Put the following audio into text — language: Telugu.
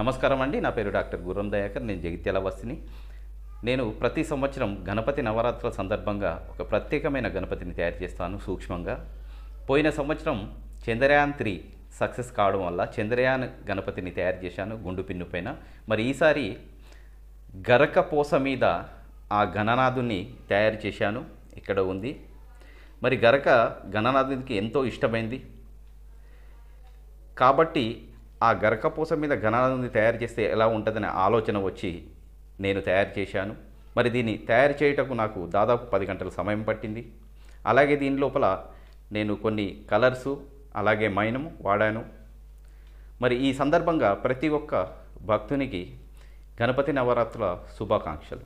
నమస్కారం అండి. నా పేరు డాక్టర్ గుర్రం దయాకర్. నేను జగిత్యాల వాసిని. నేను ప్రతి సంవత్సరం గణపతి నవరాత్రుల సందర్భంగా ఒక ప్రత్యేకమైన గణపతిని తయారు చేస్తాను సూక్ష్మంగా. పోయిన సంవత్సరం చంద్రయాన్-3 సక్సెస్ కావడం వల్ల చంద్రయాన్ గణపతిని తయారు చేశాను గుండు పిన్ను పైన. మరి ఈసారి గరక పూస మీద ఆ గణనాథుని తయారు చేశాను. ఇక్కడ ఉంది. మరి గరక గణనాథునికి ఎంతో ఇష్టమైంది కాబట్టి ఆ గరకపూస మీద గణనాథుని తయారు చేస్తే ఎలా ఉంటుందనే ఆలోచన వచ్చి నేను తయారు చేశాను. మరి దీన్ని తయారు చేయటకు నాకు దాదాపు 10 గంటల సమయం పట్టింది. అలాగే దీని లోపల నేను కొన్ని కలర్సు అలాగే మైనము వాడాను. మరి ఈ సందర్భంగా ప్రతి ఒక్క భక్తునికి గణపతి నవరాత్రుల శుభాకాంక్షలు.